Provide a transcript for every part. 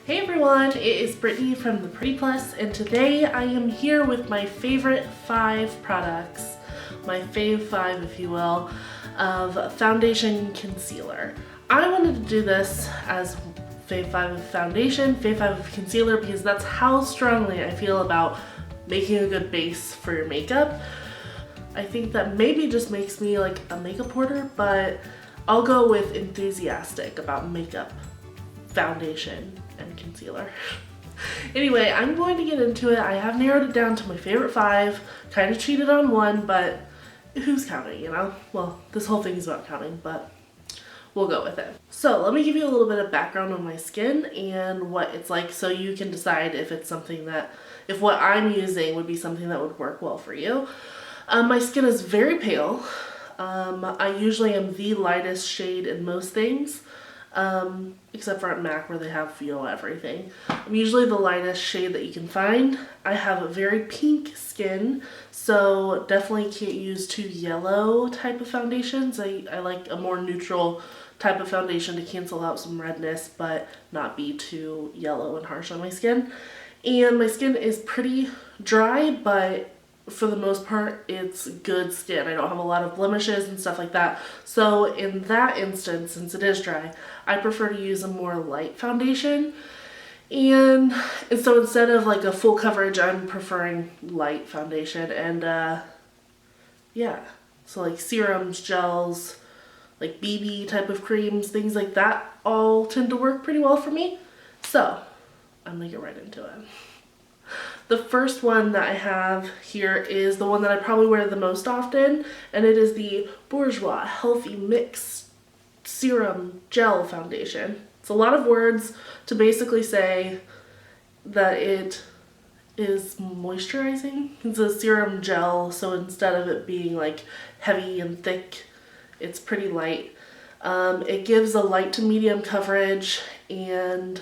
Hey everyone, it is Brittney from ThePrettyPlus, and today I am here with my favorite 5 products, my fave 5 if you will, of foundation concealer. I wanted to do this as fave 5 of foundation, fave 5 of concealer, because that's how strongly I feel about making a good base for your makeup. I think that maybe just makes me like a makeup hoarder, but I'll go with enthusiastic about makeup, foundation, and concealer. Anyway, I'm going to get into it. I have narrowed it down to my favorite 5, kind of cheated on one, but who's counting, you know? Well, this whole thing is about counting, but we'll go with it. So let me give you a little bit of background on my skin and what it's like so you can decide if it's something that, if what I'm using would be something that would work well for you. My skin is very pale. I usually am the lightest shade in most things. Except for at MAC where they have, you know, everything. I'm usually the lightest shade that you can find. I have a very pink skin, so definitely can't use too yellow type of foundations. I like a more neutral type of foundation to cancel out some redness, but not be too yellow and harsh on my skin. And my skin is pretty dry, but for the most part, it's good skin. I don't have a lot of blemishes and stuff like that. So in that instance, since it is dry, I prefer to use a more light foundation. And so instead of like a full coverage, I'm preferring light foundation. And yeah, so like serums, gels, like BB type of creams, things like that all tend to work pretty well for me. So I'm gonna get right into it. The first one that I have here is the one that I probably wear the most often, and it is the Bourjois Healthy Mix Serum Gel Foundation. It's a lot of words to basically say that it is moisturizing. It's a serum gel, so instead of it being like heavy and thick, it's pretty light. It gives a light to medium coverage, and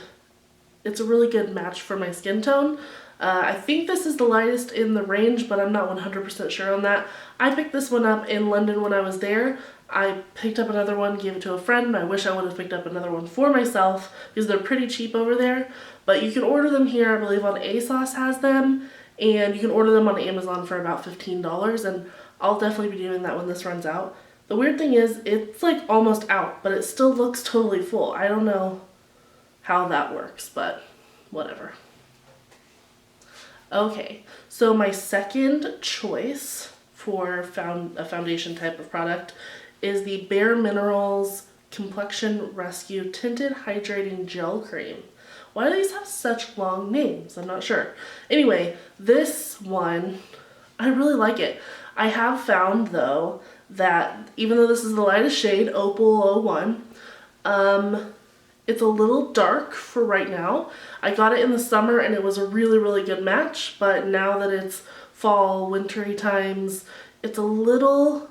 it's a really good match for my skin tone. I think this is the lightest in the range, but I'm not 100% sure on that. I picked this one up in London when I was there. I picked up another one, gave it to a friend. I wish I would have picked up another one for myself because they're pretty cheap over there. But you can order them here. I believe on ASOS has them, and you can order them on Amazon for about $15, and I'll definitely be doing that when this runs out. The weird thing is it's like almost out, but it still looks totally full. I don't know how that works, but whatever. Okay, so my second choice for a foundation type of product is the Bare Minerals Complexion Rescue Tinted Hydrating Gel Cream. Why do these have such long names? I'm not sure. Anyway, this one, I really like it. I have found though that even though this is the lightest shade, Opal 01, it's a little dark for right now. I got it in the summer and it was a really, really good match, but now that it's fall, wintry times, it's a little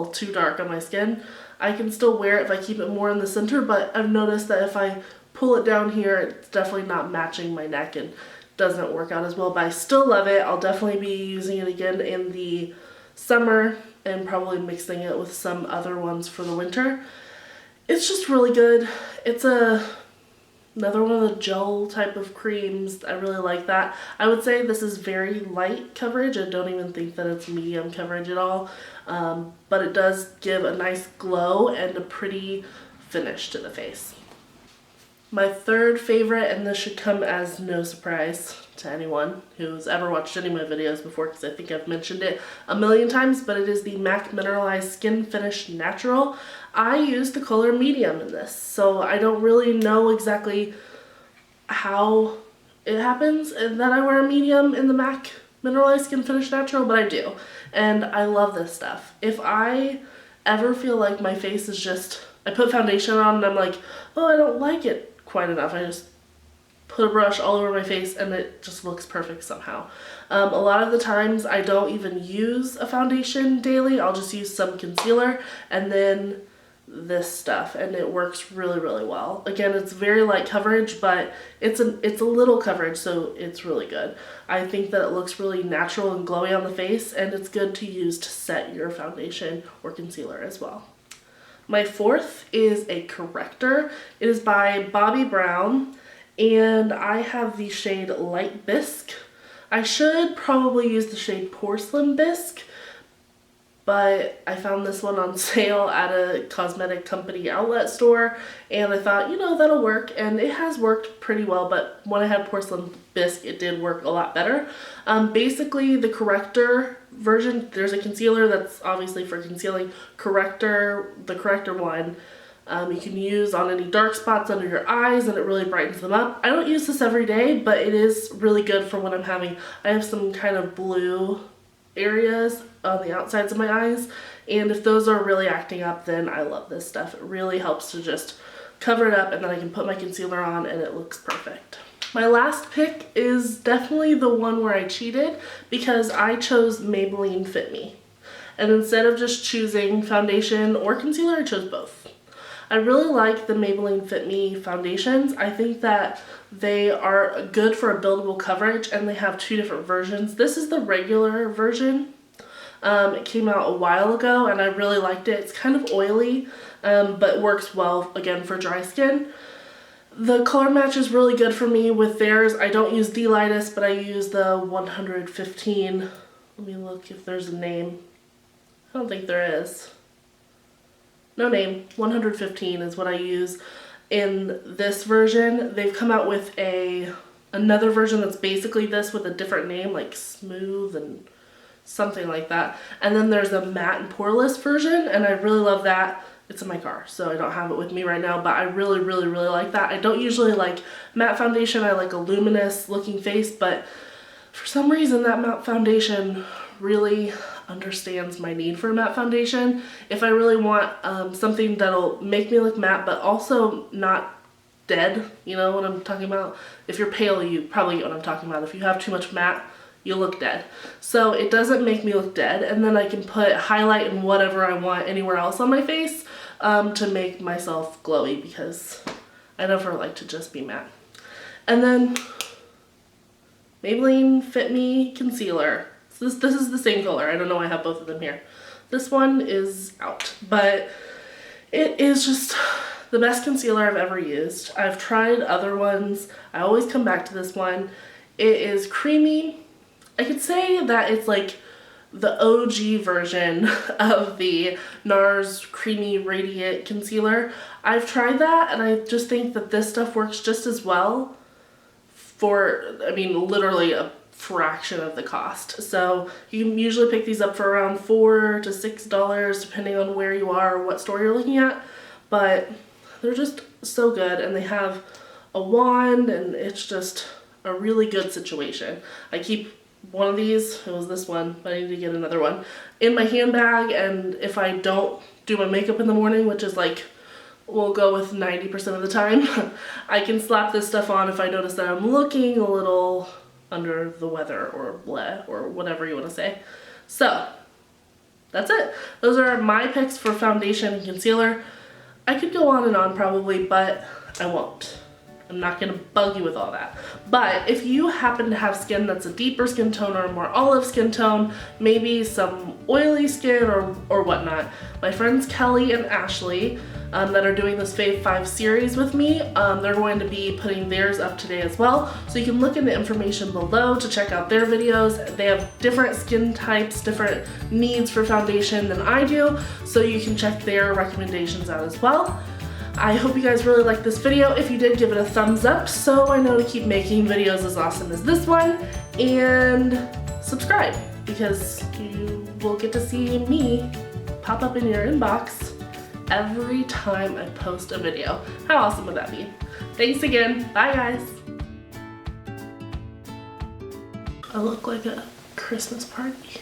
too dark on my skin. I can still wear it if I keep it more in the center, but I've noticed that if I pull it down here, it's definitely not matching my neck and doesn't work out as well, but I still love it. I'll definitely be using it again in the summer and probably mixing it with some other ones for the winter. It's just really good. It's another one of the gel type of creams. I really like that. I would say this is very light coverage. I don't even think that it's medium coverage at all. But it does give a nice glow and a pretty finish to the face. My third favorite, and this should come as no surprise to anyone who's ever watched any of my videos before because I think I've mentioned it a million times, but it is the MAC Mineralize Skinfinish Natural. I use the color medium in this, so I don't really know exactly how it happens and that I wear a medium in the MAC Mineralize Skinfinish Natural, but I do, and I love this stuff. If I ever feel like my face is just, I put foundation on and I'm like, oh, I don't like it quite enough, I just put a brush all over my face and it just looks perfect somehow. A lot of the times I don't even use a foundation daily. I'll just use some concealer and then this stuff, and it works really, really well. Again, it's very light coverage, but it's a little coverage, so it's really good. I think that it looks really natural and glowy on the face, and it's good to use to set your foundation or concealer as well. My fourth is a corrector. It is by Bobbi Brown, and I have the shade Light Bisque. I should probably use the shade Porcelain Bisque, but I found this one on sale at a cosmetic company outlet store, and I thought, you know, that'll work, and it has worked pretty well, but when I had Porcelain Bisque, it did work a lot better. Basically, the corrector version, there's a concealer that's obviously for concealing. The corrector one, you can use on any dark spots under your eyes, and it really brightens them up. I don't use this every day, but it is really good for when I have some kind of blue areas on the outsides of my eyes, and if those are really acting up, then I love this stuff. It really helps to just cover it up, and then I can put my concealer on and it looks perfect. My last pick is definitely the one where I cheated, because I chose Maybelline Fit Me, and instead of just choosing foundation or concealer, I chose both. I really like the Maybelline Fit Me Foundations. I think that they are good for a buildable coverage, and they have two different versions. This is the regular version. It came out a while ago, and I really liked it. It's kind of oily, but works well, again, for dry skin. The color match is really good for me with theirs. I don't use the lightest, but I use the 115. Let me look if there's a name. I don't think there is. No name. 115 is what I use in this version. They've come out with another version that's basically this with a different name, like Smooth and something like that. And then there's a matte and poreless version, and I really love that. It's in my car, so I don't have it with me right now, but I really, really, really like that. I don't usually like matte foundation. I like a luminous looking face, but for some reason that matte foundation really understands my need for a matte foundation. If I really want something that'll make me look matte but also not dead, you know what I'm talking about? If you're pale, you probably get what I'm talking about. If you have too much matte, you'll look dead. So it doesn't make me look dead, and then I can put highlight and whatever I want anywhere else on my face to make myself glowy, because I never like to just be matte. And then Maybelline Fit Me Concealer. So this is the same color. I don't know why I have both of them here. This one is out, but it is just the best concealer I've ever used. I've tried other ones. I always come back to this one. It is creamy. I could say that it's like the OG version of the NARS Creamy Radiant Concealer. I've tried that, and I just think that this stuff works just as well for, I mean, literally a fraction of the cost. So you can usually pick these up for around $4 to $6 depending on where you are or what store you're looking at, but they're just so good, and they have a wand, and it's just a really good situation. I keep one of these, it was this one, but I need to get another one, in my handbag, and if I don't do my makeup in the morning, which is like, we'll go with 90% of the time, I can slap this stuff on if I notice that I'm looking a little under the weather or bleh or whatever you want to say. So that's it. Those are my picks for foundation and concealer. I could go on and on probably, but I won't. I'm not going to bug you with all that. But if you happen to have skin that's a deeper skin tone or a more olive skin tone, maybe some oily skin or whatnot, my friends Kelly and Ashley that are doing this Fave 5 series with me, they're going to be putting theirs up today as well. So you can look in the information below to check out their videos. They have different skin types, different needs for foundation than I do, so you can check their recommendations out as well. I hope you guys really liked this video. If you did, give it a thumbs up so I know to keep making videos as awesome as this one, and subscribe, because you will get to see me pop up in your inbox every time I post a video. How awesome would that be? Thanks again. Bye, guys. I look like a Christmas party.